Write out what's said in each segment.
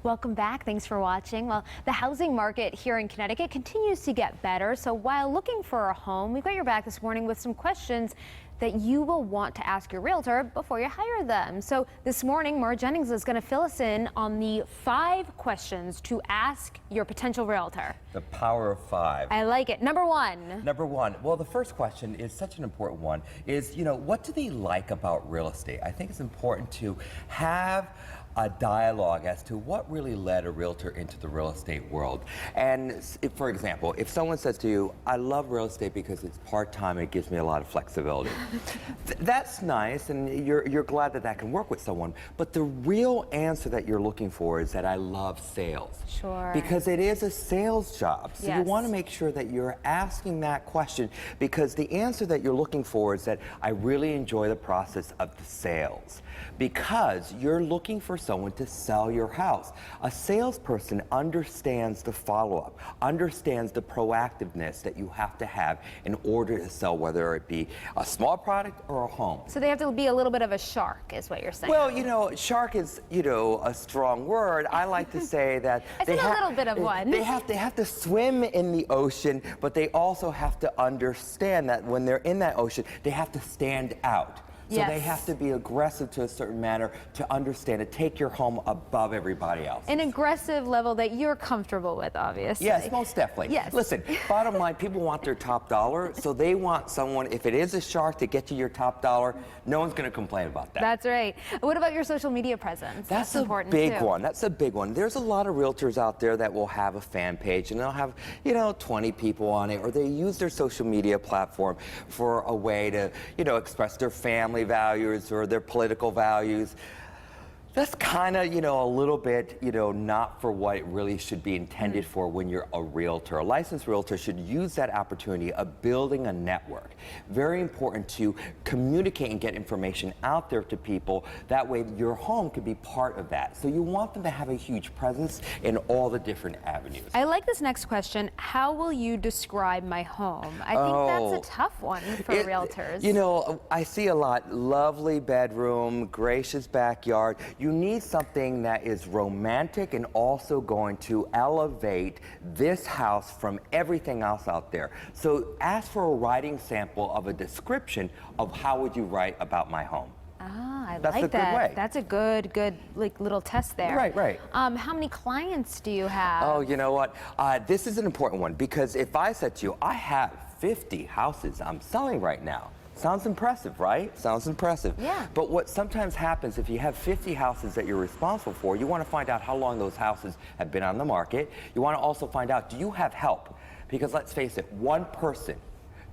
Welcome back. Thanks for watching. Well, the housing market here in Connecticut continues to get better. So while looking for a home, we've got your back this morning with some questions that you will want to ask your realtor before you hire them. So this morning, Maura Jennings is going to fill us in on the 5 questions to ask your potential realtor. The power of 5. I like it. Number 1. Number 1. Well, the first question is such an important one. Is, what do they like about real estate? I think it's important to have a dialogue as to what really led a realtor into the real estate world. And for example, if someone says to you, I love real estate because it's part-time and it gives me a lot of flexibility. That's nice, and you're glad that that can work with someone. But the real answer that you're looking for is that I love sales. Sure. Because it is a sales job. So yes. You want to make sure that you're asking that question, because the answer that you're looking for is that I really enjoy the process of the sales. Because you're looking for someone to sell your house. A salesperson understands the follow-up, understands the proactiveness that you have to have in order to sell, whether it be a small product or a home. So they have to be a little bit of a shark, is what you're saying. Well, shark is, a strong word. I like to say that I said a little bit of one. They have to swim in the ocean, but they also have to understand that when they're in that ocean, they have to stand out. So yes. They have to be aggressive to a certain manner to understand it, take your home above everybody else. An aggressive level that you're comfortable with, obviously. Yes, most definitely. Yes. Listen, bottom line, people want their top dollar, so they want someone, if it is a shark, to get you your top dollar. No one's going to complain about that. That's right. What about your social media presence? That's important a big too. one. That's a big one. There's a lot of realtors out there that will have a fan page, and they'll have, 20 people on it, or they use their social media platform for a way to, express their family values or their political values. That's kind of, a little bit, not for what it really should be intended for when you're a realtor. A licensed realtor should use that opportunity of building a network. Very important to communicate and get information out there to people. That way your home could be part of that. So you want them to have a huge presence in all the different avenues. I like this next question. How will you describe my home? I think that's a tough one for realtors. I see a lot. Lovely bedroom, gracious backyard. You need something that is romantic and also going to elevate this house from everything else out there. So ask for a writing sample of a description of how would you write about my home. Ah, I That's like a that. good way. That's a good little test there. Right. How many clients do you have? Oh, you know what? This is an important one, because if I said to you, I have 50 houses I'm selling right now. Sounds impressive, right? Sounds impressive. Yeah. But what sometimes happens, if you have 50 houses that you're responsible for, you want to find out how long those houses have been on the market. You want to also find out, do you have help? Because let's face it, one person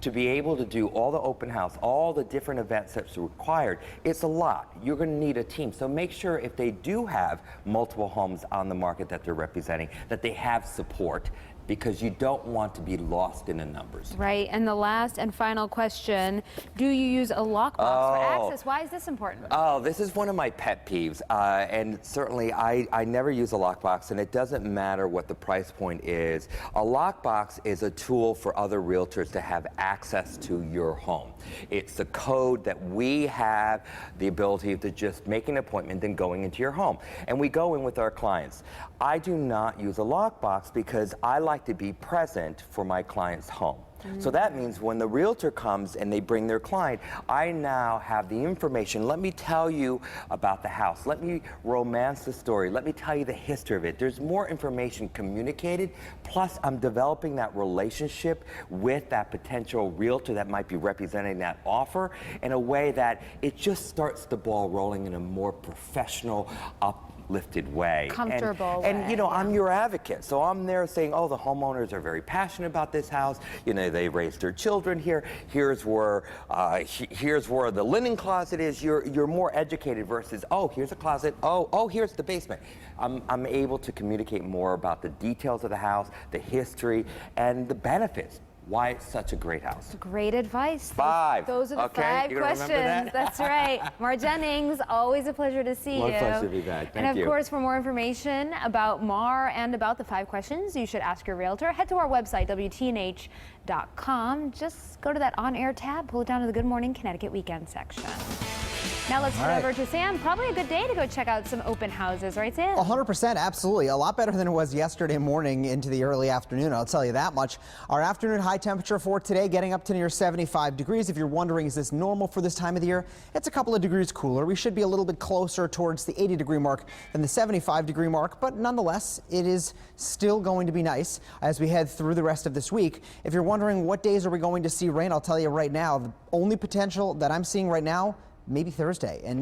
to be able to do all the open house, all the different events that's required, it's a lot. You're going to need a team. So make sure if they do have multiple homes on the market that they're representing, that they have support, because you don't want to be lost in the numbers. Right, and the last and final question, do you use a lockbox for access? Why is this important? Oh, this is one of my pet peeves, and certainly I never use a lockbox, and it doesn't matter what the price point is. A lockbox is a tool for other realtors to have access to your home. It's the code that we have the ability to just make an appointment and going into your home. And we go in with our clients. I do not use a lockbox because I like to be present for my client's home. So that means when the realtor comes and they bring their client, I now have the information. Let me tell you about the house. Let me romance the story. Let me tell you the history of it. There's more information communicated, plus I'm developing that relationship with that potential realtor that might be representing that offer in a way that it just starts the ball rolling in a more professional, uplifted way. Comfortable way. And I'm your advocate. So I'm there saying, oh, the homeowners are very passionate about this house. They raised their children here. Here's where the linen closet is. You're more educated versus, oh, here's a closet. Oh, here's the basement. I'm able to communicate more about the details of the house, the history, and the benefits. Why it's such a great house. Great advice. 5. Those are the okay, 5 you remember questions. that? That's right. Maura Jennings, always a pleasure to see you. My pleasure to be back. Thank and you. of course, for more information about Mar and about the 5 questions you should ask your realtor, head to our website, WTNH.com. Just go to that on-air tab, pull it down to the Good Morning Connecticut Weekend section. Now let's head right. over to Sam. Probably a good day to go check out some open houses, right, Sam? 100%, absolutely. A lot better than it was yesterday morning into the early afternoon, I'll tell you that much. Our afternoon high temperature for today getting up to near 75 degrees. If you're wondering, is this normal for this time of the year? It's a couple of degrees cooler. We should be a little bit closer towards the 80-degree mark than the 75-degree mark, but nonetheless, it is still going to be nice as we head through the rest of this week. If you're wondering what days are we going to see rain, I'll tell you right now, the only potential that I'm seeing right now, maybe Thursday. And